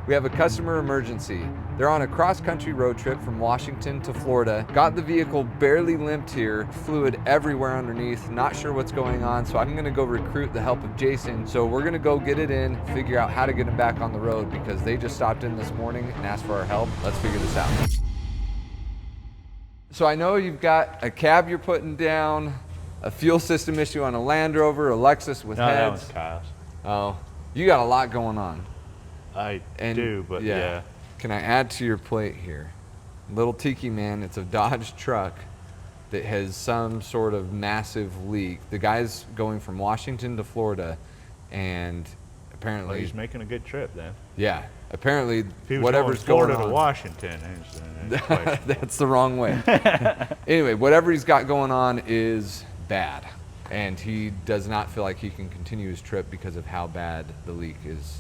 We have a customer emergency. They're on a cross-country road trip from Washington to Florida. Got the vehicle barely limped here, fluid everywhere underneath, not sure what's going on, so I'm gonna go recruit the help of Jason. So we're gonna go get it in, figure out how to get him back on the road because they just stopped in this morning and asked for our help. Let's figure this out. So I know you've got a cab you're putting down, a fuel system issue on a Land Rover, a Lexus with heads. That one's Kyle's. Oh, you got a lot going on. I do, but yeah. Can I add to your plate here? Little Tiki Man, it's a Dodge truck that has some sort of massive leak. The guy's going from Washington to Florida, and apparently... Well, he's making a good trip then. Yeah, apparently If whatever's going going on... to Washington, that's the wrong way. Anyway, whatever he's got going on is bad, and he does not feel like he can continue his trip because of how bad the leak is.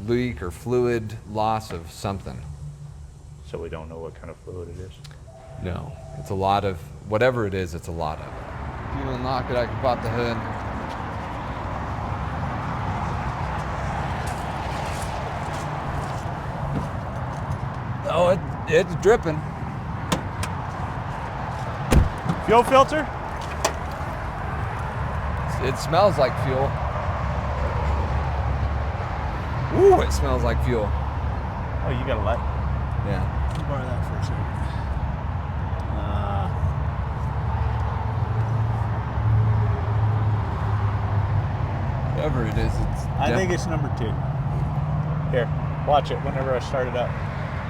Leak or fluid loss of something. So we don't know what kind of fluid it is? No, it's a lot of, whatever it is, it's a lot of it. If you unlock it, I can pop the hood. Oh, it's dripping. Fuel filter? It smells like fuel. Ooh, it smells like fuel. Oh, you got a light? Yeah. I'll borrow that for a second. Whatever it is, I think it's number 2. Here, watch it whenever I start it up.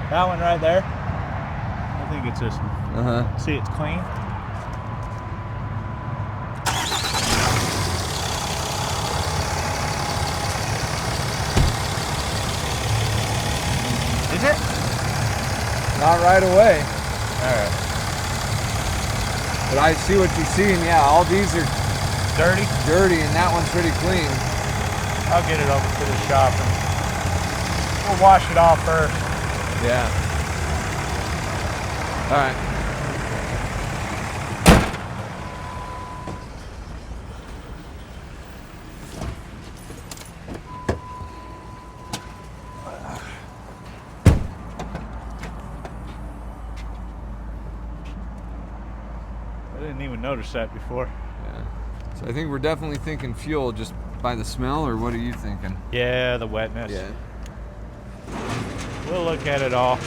That one right there. I think it's this one. Uh-huh. See, it's clean. Is it? Not right away. All right. But I see what you're seeing. Yeah, all these are Dirty? dirty, and that one's pretty clean. I'll get it over to the shop and we'll wash it off first. Yeah. All right. I didn't even notice that before. Yeah. So I think we're definitely thinking fuel just by the smell, or what are you thinking? Yeah, the wetness. Yeah. We'll look at it all.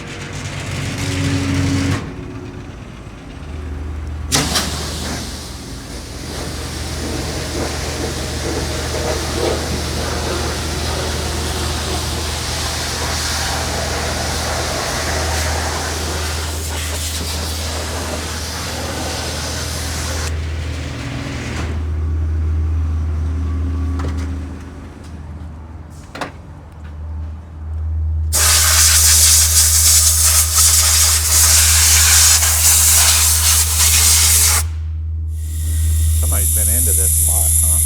Somebody's been into this a lot, huh?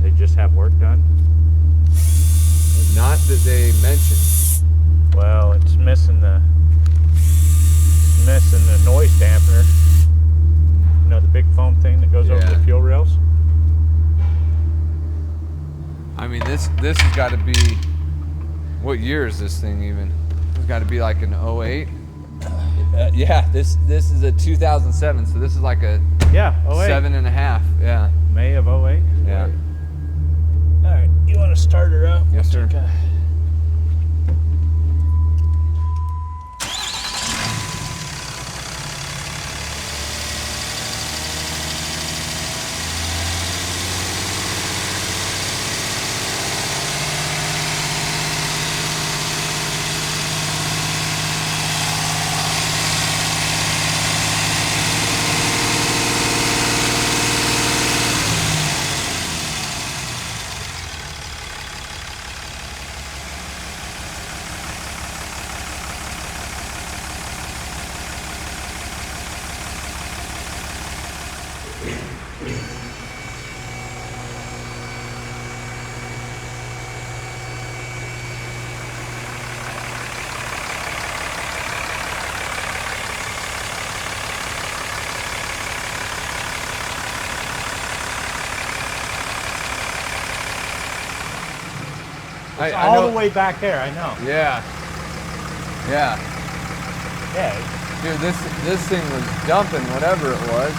They just have work done? Not that they mentioned. Well, it's missing the noise dampener. You know, the big foam thing that goes over Yeah. the fuel rails? I mean, this has got to be, what year is this thing even? It's got to be like an 08. Yeah, this is a 2007, so this is like a Yeah, 08. 7.5. Yeah. May of 08? Yeah. All right, you want to start her up? Yes, sir. Okay. It's I all know. the way back there, I know. Yeah. Yeah. Yeah. Dude, this thing was dumping whatever it was.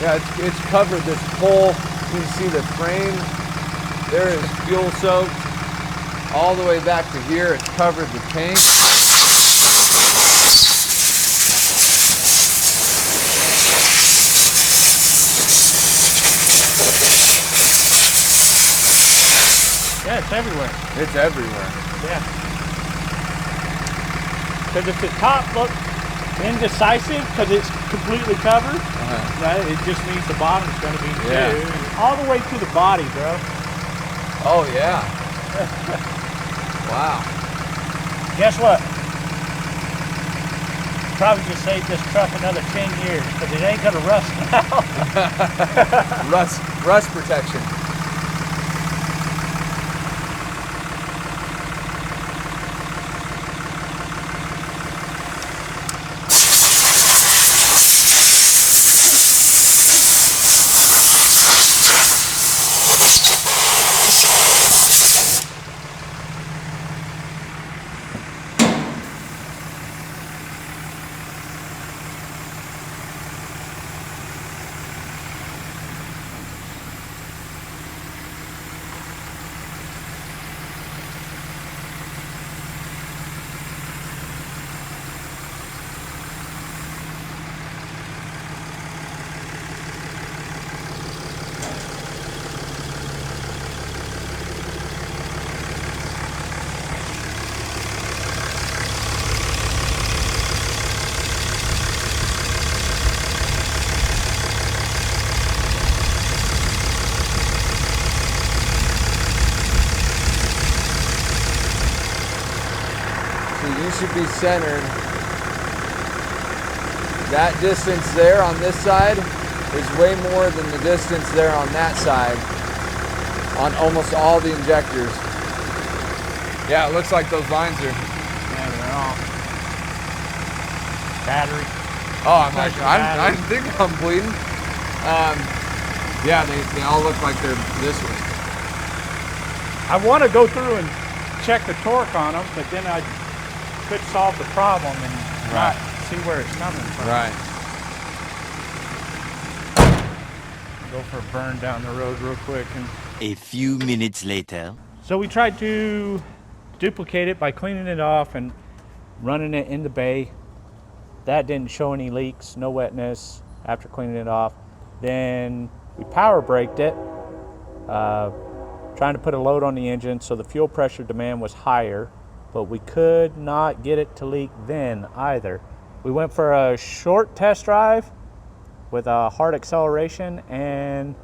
Yeah, it's covered this whole, you can see the frame. There is fuel soaked. All the way back to here, it's covered the tank. Yeah, it's everywhere. It's everywhere. Yeah. Because if the top looks indecisive because it's completely covered, right, it just means the bottom's going to be Yeah. too. All the way to the body, bro. Oh yeah. Wow. Guess what? Probably just save this truck another 10 years because it ain't going to rust now. Rust protection. You should be centered. That distance there on this side is way more than the distance there on that side on almost all the injectors. Yeah, it looks like those lines are. Yeah, they're all battery. Oh, I'm like, I think I'm bleeding. Yeah, they all look like they're this way. I want to go through and check the torque on them, but then I could solve the problem and not see where it's coming from. Right. Go for a burn down the road real quick. And A few minutes later. so we tried to duplicate it by cleaning it off and running it in the bay. That didn't show any leaks, no wetness after cleaning it off. Then we power braked it, trying to put a load on the engine so the fuel pressure demand was higher, but we could not get it to leak then either. We went for a short test drive with a hard acceleration, and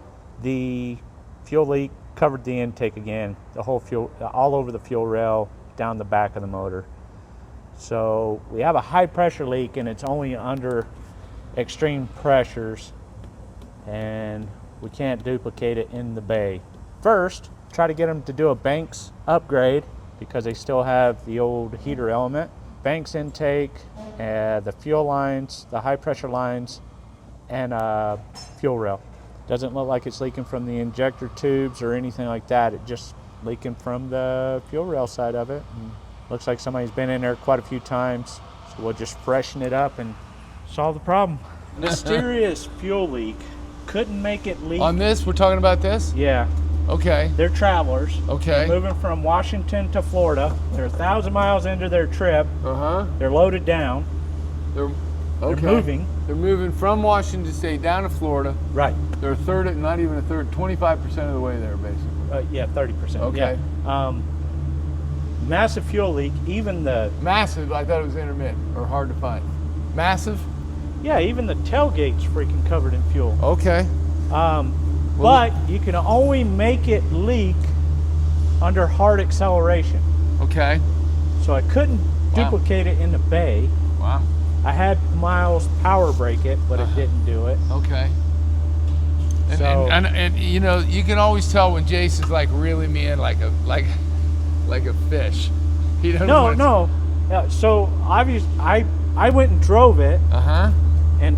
the fuel leak covered the intake again, the whole fuel, all over the fuel rail, down the back of the motor. So we have a high pressure leak, and it's only under extreme pressures, and we can't duplicate it in the bay. First, try to get them to do a Banks upgrade because they still have the old heater element. Banks intake, the fuel lines, the high pressure lines, and fuel rail. Doesn't look like it's leaking from the injector tubes or anything like that. It's just leaking from the fuel rail side of it. And looks like somebody's been in there quite a few times, so we'll just freshen it up and solve the problem. Mysterious fuel leak. Couldn't make it leak. On this, we're talking about this? Yeah. Okay. They're travelers. Okay. They're moving from Washington to Florida. They're 1,000 miles into their trip. They're loaded down. They're moving. They're moving from Washington State down to Florida. Right. They're not even a third, 25% of the way there, basically. Yeah, 30%. Okay. Yeah. Massive fuel leak. Even the Massive. I thought it was intermittent or hard to find. Massive. even the tailgate's freaking covered in fuel. Okay. But you can only make it leak under hard acceleration. Okay. So I couldn't duplicate it in the bay. Wow. I had Miles power brake it, but it didn't do it. Okay. And, So- and you know, you can always tell when Jace is like reeling me in like a fish. He doesn't want No. So obviously, I went and drove it and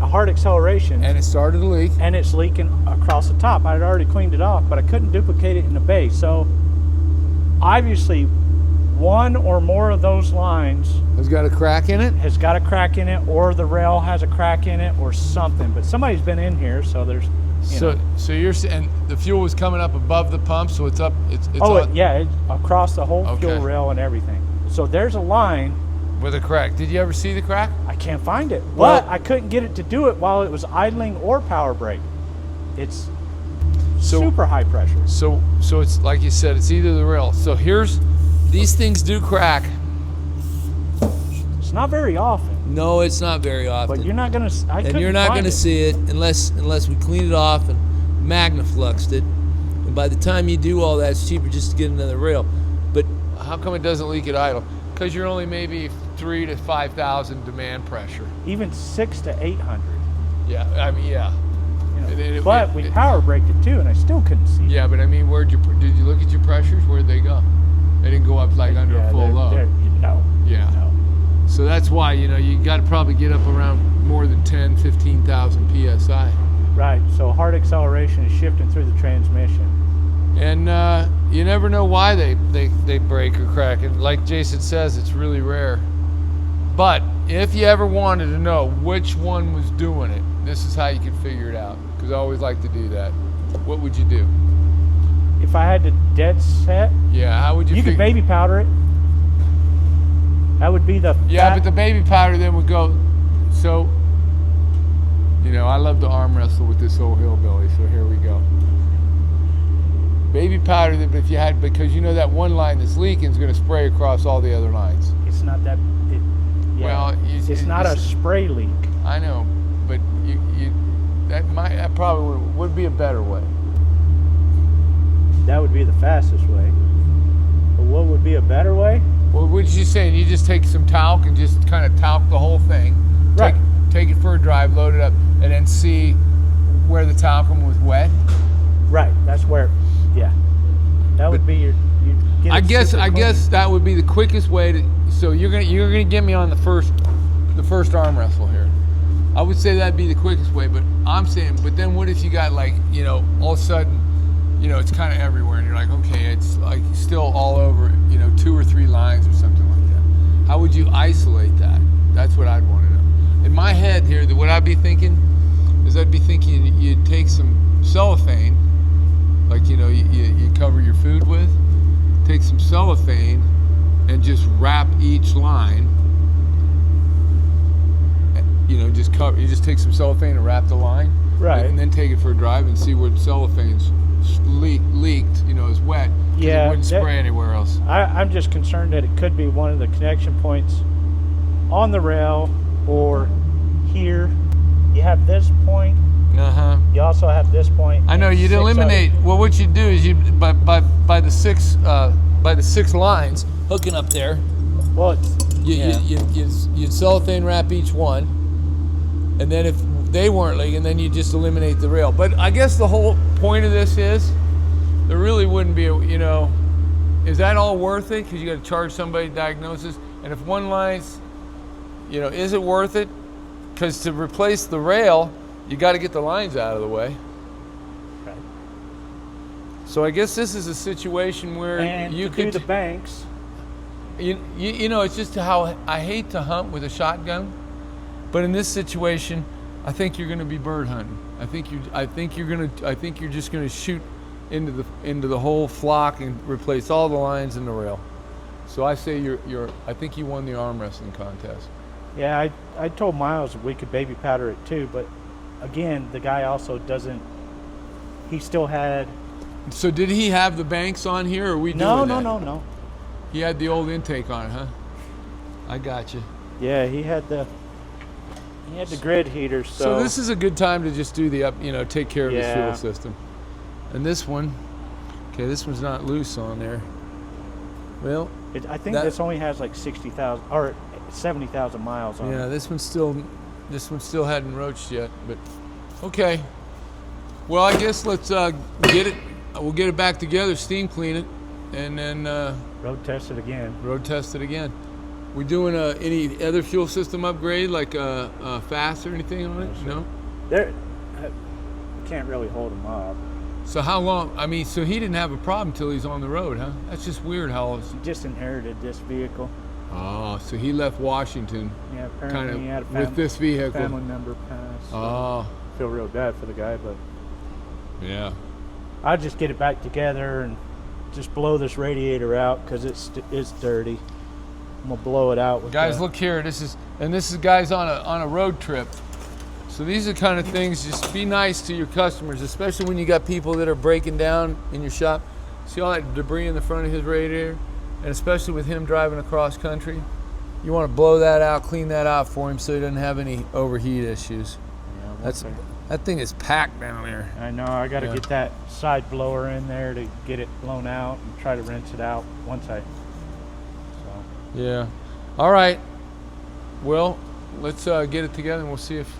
hard acceleration, And it started to leak. and it's leaking across the top. I had already cleaned it off, but I couldn't duplicate it in the bay. So obviously one or more of those lines Has got a crack in it? has got a crack in it, or the rail has a crack in it, or something. But somebody's been in here, so there's. So you're saying the fuel was coming up above the pump, so it's up. It's Yeah, it's across the whole Okay. fuel rail and everything. So there's a line. with a crack. Did you ever see the crack? I can't find it, Well- but I couldn't get it to do it while it was idling or power brake. It's So- super high pressure. So it's like you said, it's either the rail. So these things do crack. It's not very often, No, it's not very often. but you're not gonna. and you're not going to see it unless we clean it off and magnafluxed it. And by the time you do all that, it's cheaper just to get another rail. But How come it doesn't leak at idle? Because you're only maybe 3,000 to 5,000 demand pressure. even 600 to 800. Yeah, I mean, yeah. But we power braked it too, and I still couldn't see. Yeah, but I mean, did you look at your pressures? Where'd they go? They didn't go up like under Yeah, full load. No. Yeah. No. So that's why, you got to probably get up around more than 10, 15,000 PSI. Right. So hard acceleration is shifting through the transmission. And you never know why they break or crack. And like Jason says, it's really rare. But if you ever wanted to know which one was doing it, this is how you can figure it out. Because I always like to do that. What would you do? If I had to dead set, Yeah, how would you you could baby powder it. That would be the Yeah, fat- but the baby powder then would go. So, I love to arm wrestle with this old hillbilly. So here we go. Baby powder, but if you had, because that one line that's leaking is going to spray across all the other lines. It's not that. Well, it's not a spray leak. I know, but that probably would be a better way. That would be the fastest way. But what would be a better way? Well, what you saying? You just take some talc and just kind of talc the whole thing. Right. Take it for a drive, load it up, and then see where the talcum was wet. Right. That's where. Yeah. That would be your. You get I it guess super clean. that would be the quickest way to. So you're gonna get me on the first arm wrestle here. I would say that'd be the quickest way, but I'm saying, but then what if you got all of a sudden, it's kind of everywhere, and you're like, okay, it's like still all over, 2 or 3 lines or something like that. How would you isolate that? That's what I'd want to know. In my head here, what I'd be thinking is you'd take some cellophane, like you cover your food with, take some cellophane and just wrap each line. You just take some cellophane and wrap the line, Right. and then take it for a drive and see where the cellophane's leaked, is wet. 'Cause Yeah, it wouldn't spray anywhere else. I'm just concerned that it could be one of the connection points on the rail or here. You have this point. You also have this point. I know and you'd 6 eliminate. others. Well, what you do is by the six lines hooking up there. Well, it's, You'd cellophane wrap each one, and then if they weren't leaking, then you just eliminate the rail. But I guess the whole point of this is there really wouldn't be is that all worth it? Because you got to charge somebody diagnosis, and if one line's, is it worth it? Because to replace the rail, you got to get the lines out of the way. Right. So I guess this is a situation where and you to could do the banks. it's just how I hate to hunt with a shotgun, but in this situation, I think you're going to be bird hunting. I think you're just going to shoot into the whole flock and replace all the lines in the rail. So I say I think you won the arm wrestling contest. Yeah, I told Miles we could baby powder it too, but again, the guy also doesn't. He still had. So did he have the banks on here, or are we doing that? No. He had the old intake on it, huh? I got you. Yeah, he had the grid heater. So this is a good time to just do take care of the Yeah. fuel system. And this one's not loose on there. Well, I think that- this only has like 60,000 or 70,000 miles on yeah, it. this one still hadn't roached yet, but okay. Well, I guess let's get it. We'll get it back together, steam clean it, and then Road test it again. road test it again. We doing any other fuel system upgrade, like fast or anything on it? No. There, can't really hold them up. So how long? I mean, so he didn't have a problem till he's on the road, huh? That's just weird. How? He just inherited this vehicle. Oh, so he left Washington. Yeah, apparently kind of he had a with this vehicle. family member pass. Oh, I feel real bad for the guy, but yeah. I'll just get it back together and just blow this radiator out because it's dirty. I'm gonna blow it out with Guys, look here. This is guys on a road trip. So these are the kind of things. Just be nice to your customers, especially when you got people that are breaking down in your shop. See all that debris in the front of his radiator, and especially with him driving across country, you want to blow that out, clean that out for him, so he doesn't have any overheat issues. Yeah, That thing is packed down there. I know. I got to get that side blower in there to get it blown out and try to rinse it out once I. So. Yeah. All right. Well, let's get it together and we'll see if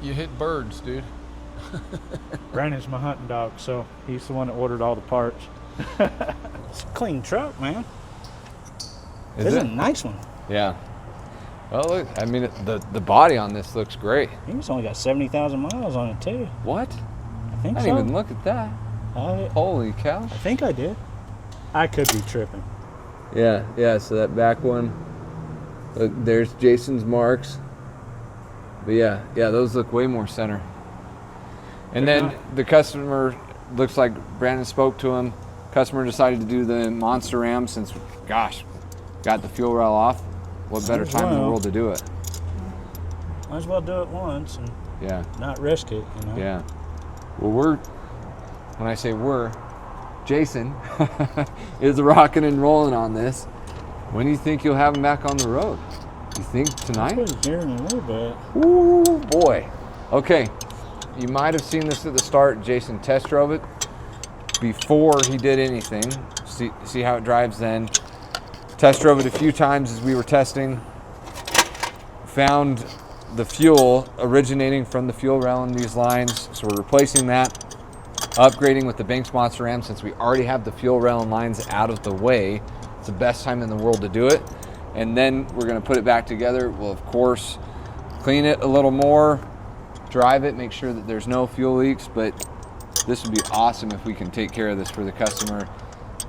you hit birds, dude. Brandon's my hunting dog, so he's the one that ordered all the parts. It's a clean truck, man. This is a nice one. Yeah. Well, look, I mean, the body on this looks great. I think it's only got 70,000 miles on it, too. What? I think I so. didn't even look at that. Holy cow. I think I did. I could be tripping. Yeah, so that back one, look, there's Jason's marks. But yeah, those look way more center. And then the customer, looks like Brandon spoke to him. Customer decided to do the Monster Ram since, gosh, got the fuel rail off. What better time in the world to do it? Might as well do it once and not risk it, you know? Yeah. Well, when I say Jason is rocking and rolling on this. When do you think you'll have him back on the road? You think tonight? Here in a little bit. Ooh, boy. Okay, you might have seen this at the start. Jason test drove it before he did anything. See how it drives then. Test drove it a few times as we were testing. Found the fuel originating from the fuel rail in these lines, so we're replacing that. Upgrading with the Banks Monster Ram since we already have the fuel rail and lines out of the way. It's the best time in the world to do it. And then we're going to put it back together. We'll, of course, clean it a little more, drive it, make sure that there's no fuel leaks. But this would be awesome if we can take care of this for the customer.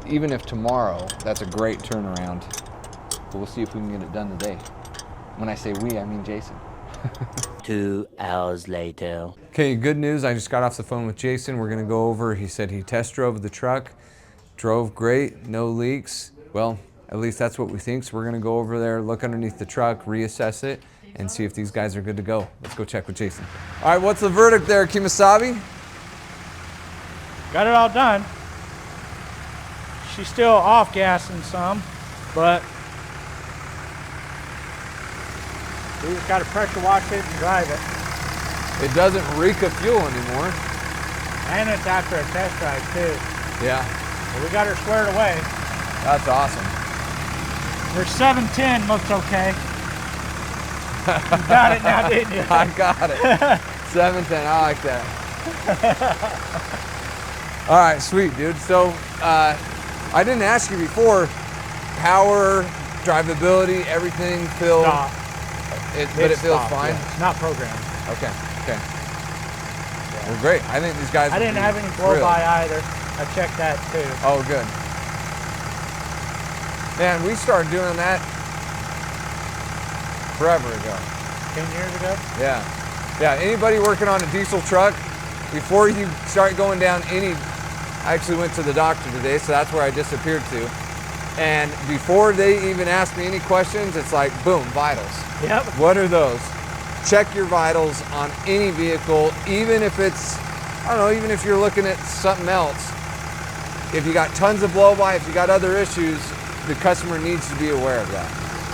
Even if tomorrow, that's a great turnaround. But we'll see if we can get it done today. When I say we, I mean Jason. 2 hours later. Okay, good news. I just got off the phone with Jason. We're going to go over. He said he test drove the truck. Drove great, no leaks. Well, at least that's what we think. So we're going to go over there, look underneath the truck, reassess it, and see if these guys are good to go. Let's go check with Jason. All right, what's the verdict there, Kimasabi? Got it all done. She's still off gassing some, but we just got to pressure wash it and drive it. It doesn't reek of fuel anymore. And it's after a test drive too. Yeah, But we got her squared away. that's awesome. Her 710 looks okay. You got it now, didn't you? I got it. 710, I like that. All right, sweet, dude. So I didn't ask you before, power, drivability, everything feels, Stop. but it feels Stop, fine? yeah. It's not programmed. Okay. Well, great. I think these guys I didn't have any blow by either. I checked that too. Oh, good. Man, we started doing that forever ago. 10 years ago? Yeah, anybody working on a diesel truck, before you start going down I actually went to the doctor today, so that's where I disappeared to. And before they even ask me any questions, it's like, boom, vitals. Yep. What are those? Check your vitals on any vehicle, even if it's, I don't know, even if you're looking at something else. If you got tons of blow-by, if you got other issues, the customer needs to be aware of that.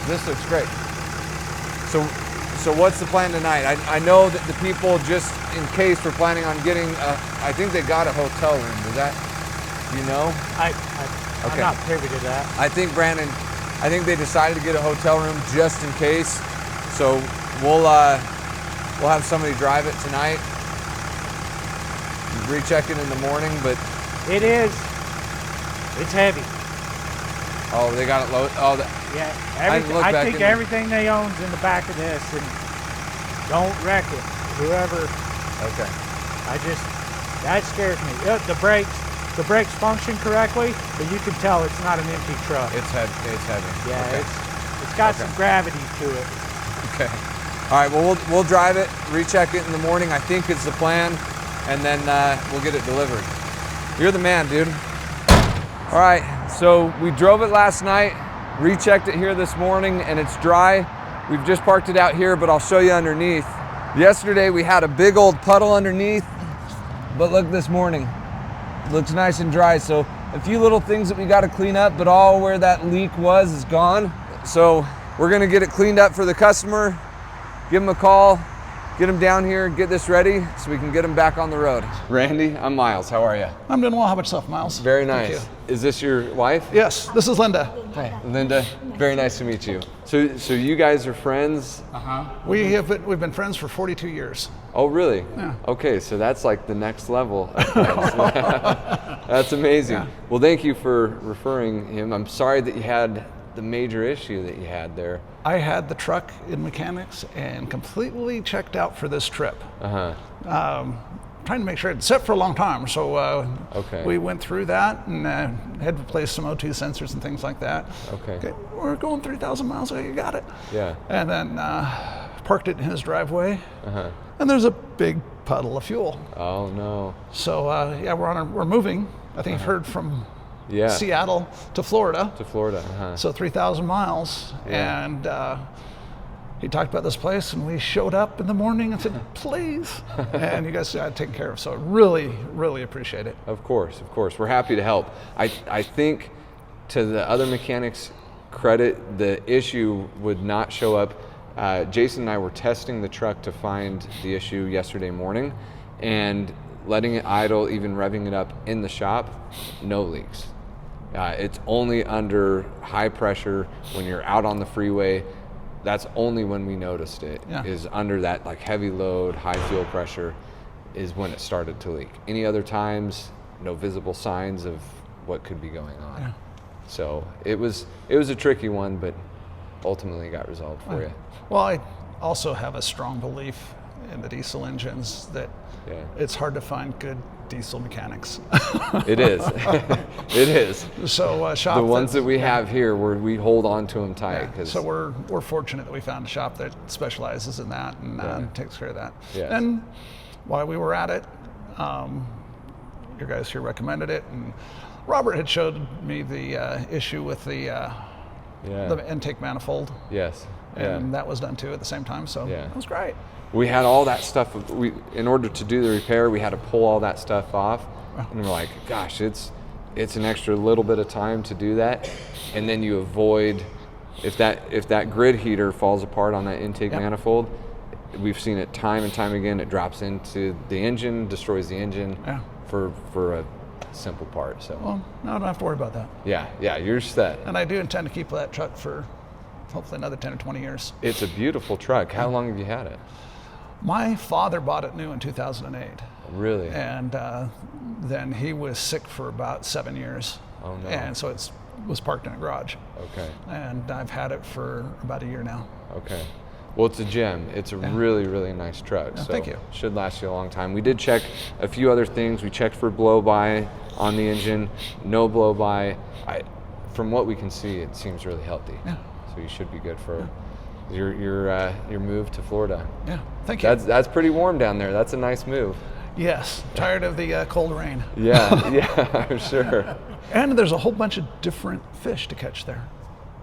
This looks great. So what's the plan tonight? I know that the people, just in case, we're planning on getting, I think they got a hotel room. Does that, you know? I'm Okay. not privy to that. I think they decided to get a hotel room just in case. So we'll have somebody drive it tonight. Recheck it in the morning, but It's heavy. oh, they got it loaded. Oh, Yeah, I didn't look back I in think there. everything they own's in the back of this, and don't wreck it. Whoever, okay. I just That scares me. The brakes function correctly, but you can tell it's not an empty truck. It's heavy. Yeah, Okay. it's got some gravity to it. Okay. All right, well, we'll drive it, recheck it in the morning, I think it's the plan, and then we'll get it delivered. You're the man, dude. All right, so we drove it last night, rechecked it here this morning, and it's dry. We've just parked it out here, but I'll show you underneath. Yesterday we had a big old puddle underneath, but look this morning. It looks nice and dry, so a few little things that we got to clean up, but all where that leak was is gone. So we're gonna get it cleaned up for the customer, give them a call, get them down here, get this ready so we can get them back on the road. Randy, I'm Miles. How are you? I'm doing well. How about yourself, Miles? Very Thank nice. you. Is this your wife? Yes, this is Linda. Hi, Linda. Very nice to meet you. So you guys are friends? We've been friends for 42 years. Oh, really? Yeah. Okay, so that's like the next level of friends. That's amazing. Yeah. Well, thank you for referring him. I'm sorry that you had the major issue that you had there. I had the truck in mechanics and completely checked out for this trip. Trying to make sure it's set for a long time. So Okay. we went through that and had replaced some O2 sensors and things like that. Okay. We're going 3,000 miles. You got it. Yeah. And then parked it in his driveway. And there's a big puddle of fuel. Oh no. So yeah, we're moving. I think you've heard from Yeah. Seattle to Florida. To Florida. So 3,000 miles. Yeah. And he talked about this place, and we showed up in the morning and said, please. And you guys got it taken care of. So really, really appreciate it. Of course. We're happy to help. I think to the other mechanics' credit, the issue would not show up. Jason and I were testing the truck to find the issue yesterday morning, and letting it idle, even revving it up in the shop, no leaks. It's only under high pressure when you're out on the freeway. That's only when we noticed it, Yeah. is under that like heavy load, high fuel pressure is when it started to leak. Any other times, no visible signs of what could be going on. Yeah. So it was a tricky one, but ultimately got resolved for you. Well, I also have a strong belief in the diesel engines that Yeah. it's hard to find good diesel mechanics. It is. It is. So shop The ones that we have here, we hold on to them tight. Yeah. 'Cause So we're fortunate that we found a shop that specializes in that and takes care of that. Yes. And while we were at it, your guys here recommended it, and Robert had showed me the issue with the intake manifold, Yes. and that was done too at the same time. So Yeah. it was great. We had all that stuff. In order to do the repair, we had to pull all that stuff off, and we're like, gosh, it's an extra little bit of time to do that, and then you avoid if that grid heater falls apart on that intake manifold. We've seen it time and time again. It drops into the engine, destroys the engine for a simple part. So Well, no, I don't have to worry about that. yeah, you're set. And I do intend to keep that truck for hopefully another 10 or 20 years. It's a beautiful truck. How long have you had it? My father bought it new in 2008. Really? And then he was sick for about 7 years. Oh, no. And so it was parked in a garage. Okay. And I've had it for about a year now. Okay. Well, it's a gem. It's a really, really nice truck. So thank you. Should last you a long time. We did check a few other things. We checked for blow-by on the engine. No blow-by. From what we can see, it seems really healthy. Yeah. So you should be good for your move to Florida. Yeah, thank you. That's pretty warm down there. That's a nice move. Yes, tired of the cold rain. Yeah, I'm sure. And there's a whole bunch of different fish to catch there.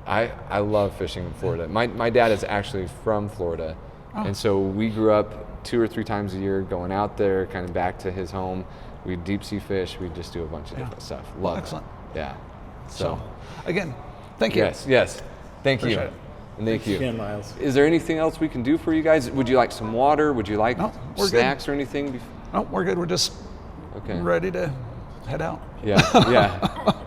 I love fishing in Florida. My dad is actually from Florida, and so we grew up 2 or 3 times a year going out there, kind of back to his home. We'd deep sea fish. We'd just do a bunch of different stuff. Love Excellent. it. Yeah. So Again, thank you. yes. Thank you. Appreciate it. And thank you. Again, Miles. Is there anything else we can do for you guys? Would you like some water? Would you like No, we're good. snacks or anything? No, we're good. We're just Okay. ready to head out. Yeah.